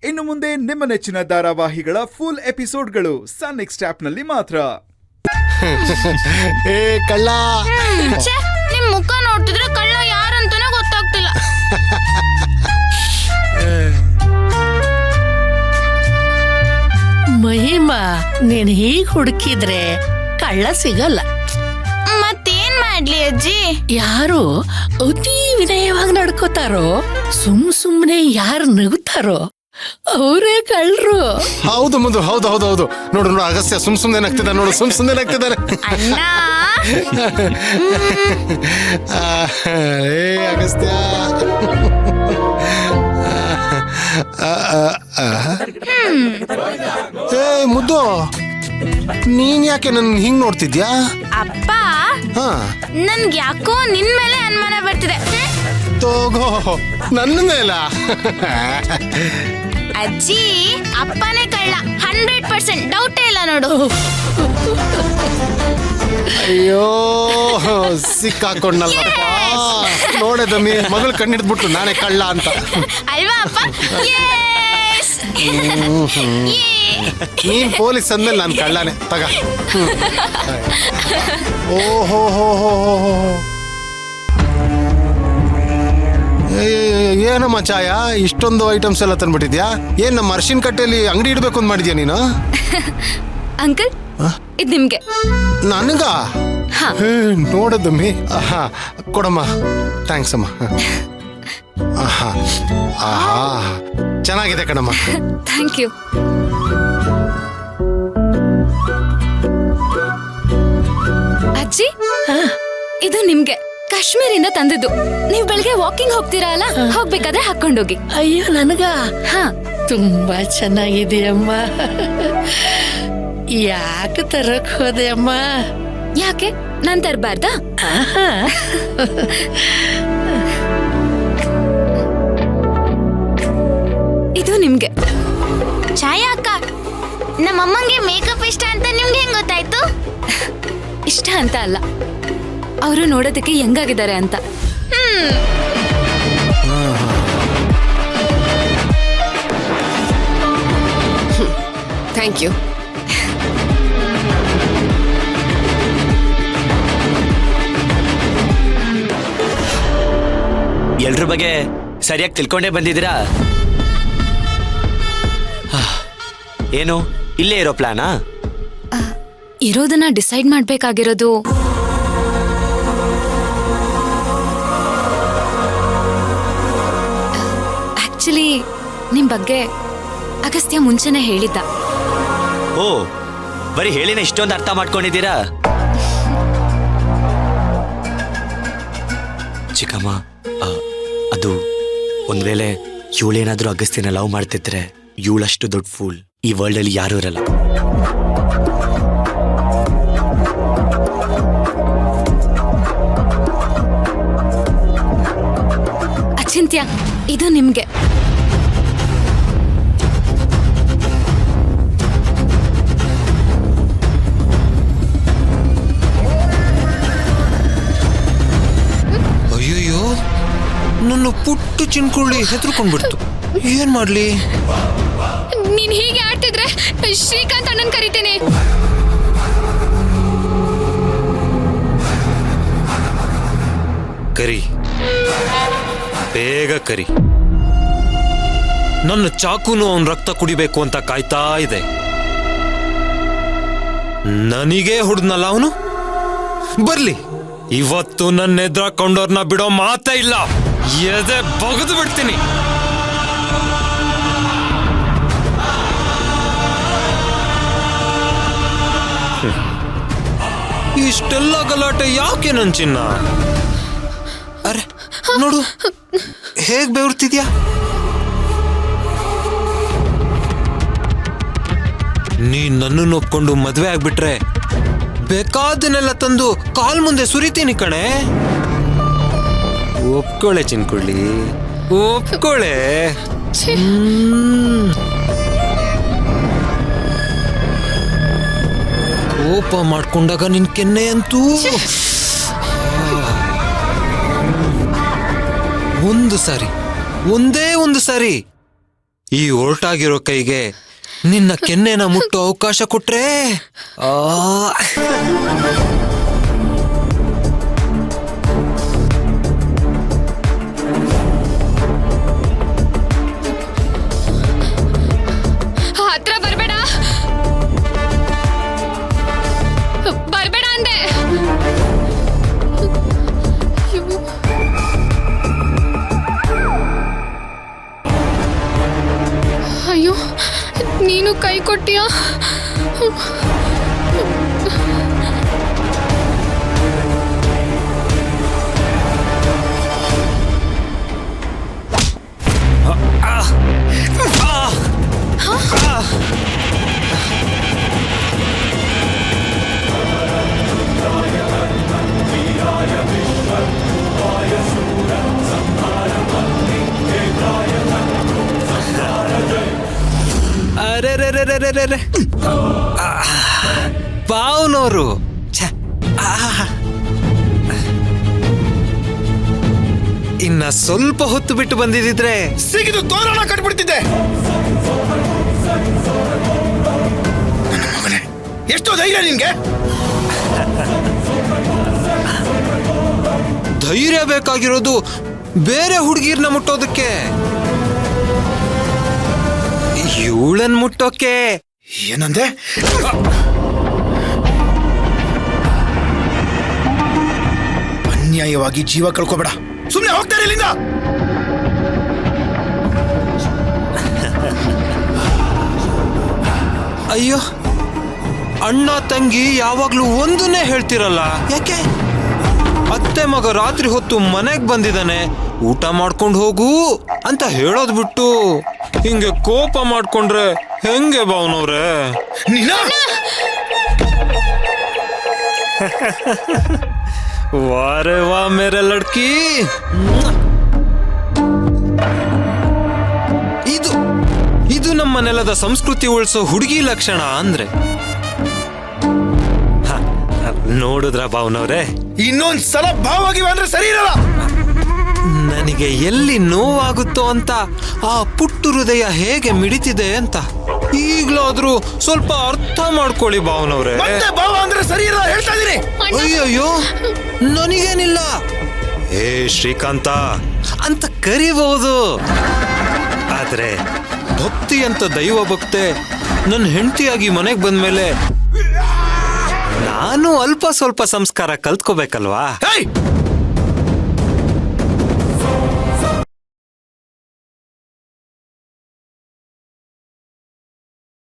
ಇನ್ನು ಮುಂದೆ ನಿಮ್ಮ ನೆಚ್ಚಿನ ಧಾರಾವಾಹಿಗಳ ಫುಲ್ ಎಪಿಸೋಡ್ಗಳು ಸನ್ ನೆಕ್ಸ್ಟ್ ಆಪ್ನಲ್ಲಿ ಮಾತ್ರ. ಏ ಕಳ್ಳ, ನಿಮ್ ಮುಖ ನೋಡ್ತಿದ್ರೆ ಕಳ್ಳ ಯಾರಂತಾನೆ ಗೊತ್ತಾಗ್ತಿಲ್ಲ. ಮಹಿಮಾ, ನೀನ್ ಹೀಗ್ ಹುಡುಕಿದ್ರೆ ಕಳ್ಳ ಸಿಗಲ್ಲ. ಮತ್ತೇನ್ ಮಾಡ್ಲಿ ಅಜ್ಜಿ? ಯಾರು ಅತಿ ವಿನಯವಾಗಿ ನಡ್ಕೋತಾರೋ, ಸುಮ್ನೆ ಯಾರು ನಗುತ್ತಾರೋ ಅವರೇ ಕಳ್ರು. ಹೌದು ಮುಂದು, ಹೌದು ಹೌದು ಹೌದು. ನೋಡು ನೋಡು, ಅಗಸ್ತ್ಯ ಸುಮ್ನೆ ನಗ್ತಿದ್ದಾನೆ ನೋಡು, ಸುಮ್ನೆ ನಗ್ತಿದ್ದಾನೆ. ಏ ಅಗಸ್ತ್ಯ, ಏ ಮುದ್ದು, ನೀನ್ ಯಾಕೆ ನನ್ ಹಿಂಗ್ ನೋಡ್ತಿದ್ಯಾ? ಅಪ್ಪ, ನನ್ಗೆ ಯಾಕೋ ನಿನ್ ಮೇಲೆ ಅನುಮಾನ ಬರ್ತಿದೆ. ತೋಗೋ, ನನ್ನ ಮೇಲ? ಅಜ್ಜಿ, ಅಪ್ಪನೇ ಕಳ್ಳ, 100% ಡೌಟೇ ಇಲ್ಲ ನೋಡು. ಅಯ್ಯೋ, ಸಿಕ್ಕಾಕೊಂಡಲ್ಲಪ್ಪ. ನೋಡದಮ್ಮಿ, ಮಗಳು ಕಣ್ಣಿಡ್ಬಿಟ್ರು ನಾನೇ ಕಳ್ಳ ಅಂತ. ಅಲ್ವಾ ಅಪ್ಪ? ನೀನ್ ಪೊಲೀಸ್ ಅಂದ್ಮೇಲೆ ನಾನು ಕಳ್ಳಾನೆ. ತಗ. ಓಹೋ ಹೋ ಹೋ ಹೋ. ಏನಮ್ಮ ಚಾಯ, ಇಷ್ಟೊಂದು ಐಟಮ್ಸ್ ಎಲ್ಲ ತಂದ್ಬಿಟ್ಟಿದ್ಯಾ? ಏನ್ ನಮ್ಮ ಅರ್ಶಿನ್ ಕಟ್ಟೆಯಲ್ಲಿ ಅಂಗಡಿ ಇಡ್ಬೇಕು ಅಂತ ಮಾಡಿದ್ಯಾ ನೀನು? ಅಂಕಲ್, ಇದು ನಿಮ್ಗೆ. ನನಗ? ನೋಡದಮ್ಮಿ. ಕೊಡಮ್ಮ. ಥ್ಯಾಂಕ್ಸ್ ಅಮ್ಮ. ಆಹಾ, ಚೆನ್ನಾಗಿದೆ ಕಣಮ್ಮ. Thank you. ಅಜ್ಜಿ, ಇದು ನಿಮ್ಗೆ ಕಾಶ್ಮೀರಿಂದ ತಂದಿದ್ದು. ನೀವ್ ಬೆಳಗ್ಗೆ ವಾಕಿಂಗ್ ಹೋಗ್ತೀರಾ ಅಲ್ಲ, ಹೋಗ್ಬೇಕಾದ್ರೆ ಹಾಕೊಂಡೋಗಿ. ಅಯ್ಯೋ, ನನಗ? ತುಂಬಾ ಚೆನ್ನಾಗಿದೆಯಮ್ಮ. ಯಾಕೆ ತರಕ್ ಹೋದೆ ಅಮ್ಮ? ಯಾಕೆ, ನಾನ್ ತರಬಾರ್ದಾ? ಇದು ನಿಮ್ಗೆ. ಛಾಯಾ ಅಕ್ಕ, ನಮ್ಮಮ್ಮಂಗೆ ಮೇಕಪ್ ಇಷ್ಟ ಅಂತ ನಿಮ್ಗೆ ಹೆಂಗ್ ಗೊತ್ತಾಯ್ತು? ಇಷ್ಟ ಅಂತ ಅಲ್ಲ, ಅವರು ನೋಡೋದಕ್ಕೆ ಹೆಂಗಾಗಿದ್ದಾರೆ ಅಂತ. Thank you. ಎಲ್ರ ಬಗ್ಗೆ ಸರಿಯಾಗಿ ತಿಳ್ಕೊಂಡೇ ಬಂದಿದ್ದೀರಾ? ಏನು ಇಲ್ಲೇ ಇರೋ ಪ್ಲಾನಾ? ಇರೋದನ್ನ ಡಿಸೈಡ್ ಮಾಡ್ಬೇಕಾಗಿರೋದು ಆಕ್ಚುಲಿ ನಿಮ್ ಬಗ್ಗೆ ಅಗಸ್ತ್ಯ ಮುಂಚೆನೆ ಹೇಳಿದ್ದ. ಓ, ಬರೀ ಹೇಳಿನ ಇಷ್ಟೊಂದು ಅರ್ಥ ಮಾಡ್ಕೊಂಡಿದ್ದೀರಾ? ಚಿಕ್ಕಮ್ಮ, ಅದು ಒಂದ್ ವೇಳೆ ಇವಳೇನಾದ್ರೂ ಅಗಸ್ತ್ಯನ ಲವ್ ಮಾಡ್ತಿದ್ರೆ, ಇವಳಷ್ಟು ದೊಡ್ಡ ಫೂಲ್ ಈ ವರ್ಲ್ಡ್ ಅಲ್ಲಿ ಯಾರು ಇರಲ್ಲ. ಅಚಿಂತ್ಯ, ಇದು ನಿಮ್ಗೆ. ಅಯ್ಯಯ್ಯೋ, ನನ್ನ ಪುಟ್ಟು ಚಿನ್ಕೊಳ್ಳಿ ಹೆದರ್ಕೊಂಡ್ಬಿಡ್ತು. ಏನ್ ಮಾಡ್ಲಿ? ನೀನ್ ಹೀಗೆ ಆಡ್ತಿದ್ರೆ ಶ್ರೀಕಾಂತ್ ಅಣ್ಣನ್ ಕರಿತೇನೆ. ಕರಿ, ಬೇಗ ಕರಿ. ನನ್ನ ಚಾಕುನು ಅವನ್ ರಕ್ತ ಕುಡಿಬೇಕು ಅಂತ ಕಾಯ್ತಾ ಇದೆ. ನನಗೇ ಹುಡ್ದ್ನಲ್ಲ ಅವನು. ಬರ್ಲಿ, ಇವತ್ತು ನನ್ನ ಎದುರಾಕೊಂಡವ್ರನ್ನ ಬಿಡೋ ಮಾತೇ ಇಲ್ಲ. ಎದೆ ಬಗದು ಬಿಡ್ತೀನಿ. ಇಷ್ಟೆಲ್ಲ ಗಲಾಟೆ ಯಾಕೆ ನನ್ ಚಿನ್ನ? ಅರೆ ನೋಡು, ಹೇಗ್ ಬೆವರ್ತಿದ್ಯಾ? ನೀ ನನ್ನನ್ನು ಒಪ್ಕೊಂಡು ಮದ್ವೆ ಆಗ್ಬಿಟ್ರೆ ಬೇಕಾದನ್ನೆಲ್ಲ ತಂದು ಕಾಲ್ ಮುಂದೆ ಸುರಿತೀನಿ ಕಣೆ. ಒಪ್ಕೊಳ್ಳೆ ಚಿನ್ಕೊಳ್ಳಿ, ಒಪ್ಕೊಳ್ಳೆ. ಕೋಪ ಮಾಡ್ಕೊಂಡಾಗ ನಿನ್ ಕೆನ್ನೆ ಅಂತೂ ಒಂದು ಸಾರಿ, ಒಂದೇ ಒಂದು ಸಾರಿ ಈ ಒರಟಾಗಿರೋ ಕೈಗೆ ನಿನ್ನ ಕೆನ್ನೆನ ಮುಟ್ಟೋ ಅವಕಾಶ ಕೊಟ್ರೆ ಆ ಹತ್ರ ಬರ್ಬೇಡ ಬರ್ಬೇಡ ಅಂದೆ. ಅಯ್ಯೋ ನೀನು ಕೈ ಕೊಟ್ಟಿಯಾ? ಅರೆ ಬಾವ್ನೋರು ಇನ್ನ ಸ್ವಲ್ಪ ಹೊತ್ತು ಬಿಟ್ಟು ಬಂದಿದ್ರೆ ಸಿಗಿದು ತೋರಣ ಕಟ್ಬಿಡ್ತಿದ್ದೆ. ನನ್ನ ಮಗನೇ, ಎಷ್ಟೋ ಧೈರ್ಯ ನಿನ್ಗೆ? ಧೈರ್ಯ ಬೇಕಾಗಿರೋದು ಬೇರೆ ಹುಡುಗಿರ್ನ ಮುಟ್ಟೋದಕ್ಕೆ, ಇವಳನ್ ಮುಟ್ಟೋಕೆ. ಏನಂದೆ? ಅನ್ಯಾಯವಾಗಿ ಜೀವ ಕಳ್ಕೊಬೇಡ, ಸುಮ್ಮನೆ ಹೋಗ್ತಾರೆ ಇಲ್ಲಿಂದ. ಅಯ್ಯೋ, ಅಣ್ಣ ತಂಗಿ ಯಾವಾಗ್ಲೂ ಒಂದನ್ನೇ ಹೇಳ್ತಿರಲ್ಲ, ಯಾಕೆ? ಅತ್ತೆ ಮಗ ರಾತ್ರಿ ಹೊತ್ತು ಮನೆಗ್ ಬಂದಿದ್ದಾನೆ, ಊಟ ಮಾಡ್ಕೊಂಡು ಹೋಗು ಅಂತ ಹೇಳೋದ್ ಬಿಟ್ಟು ಹಿಂಗೆ ಕೋಪ ಮಾಡ್ಕೊಂಡ್ರೆ ಹೆಂಗೆ ಭಾವನವ್ರೆ? ವಾರೆ ವಾ ಮೇರೆ ಲಡ್ಕಿ. ಇದು ನಮ್ಮ ನೆಲದ ಸಂಸ್ಕೃತಿ ಉಳಿಸೋ ಹುಡುಗಿ ಲಕ್ಷಣ ಅಂದ್ರೆ. ನೋಡಿದ್ರ ಭಾವನವ್ರೆ, ಇನ್ನೊಂದ್ ಸಲ ಭಾವವಾಗಿವೆ ಅಂದ್ರೆ ಸರಿ ಇರಲ್ಲ. ನನಗೆ ಎಲ್ಲಿ ನೋವಾಗುತ್ತೋ ಅಂತ ಆ ಪುಟ್ಟು ಹೃದಯ ಹೇಗೆ ಮಿಡಿತಿದೆ ಅಂತ ಈಗ್ಲಾದ್ರೂ ಸ್ವಲ್ಪ ಅರ್ಥ ಮಾಡ್ಕೊಳ್ಳಿ ಭಾವನವ್ರೆ. ಭಾವ ಅಂದ್ರೆ ಸರಿ ಇರಲ್ಲ ಹೇಳ್ತಾ ಇದೀನಿ. ಅಯ್ಯಯ್ಯೋ, ನನಗೇನಿಲ್ಲ, ಏ ಶ್ರೀಕಾಂತ ಅಂತ ಕರಿಬಹುದು. ಆದ್ರೆ ಭಕ್ತಿ ಅಂತ ದೈವ ಭಕ್ತೆ ನನ್ನ ಹೆಂಡತಿಯಾಗಿ ಮನೆಗೆ ಬಂದ್ಮೇಲೆ ನಾನು ಅಲ್ಪ ಸ್ವಲ್ಪ ಸಂಸ್ಕಾರ ಕಲ್ತ್ಕೋಬೇಕಲ್ವಾ?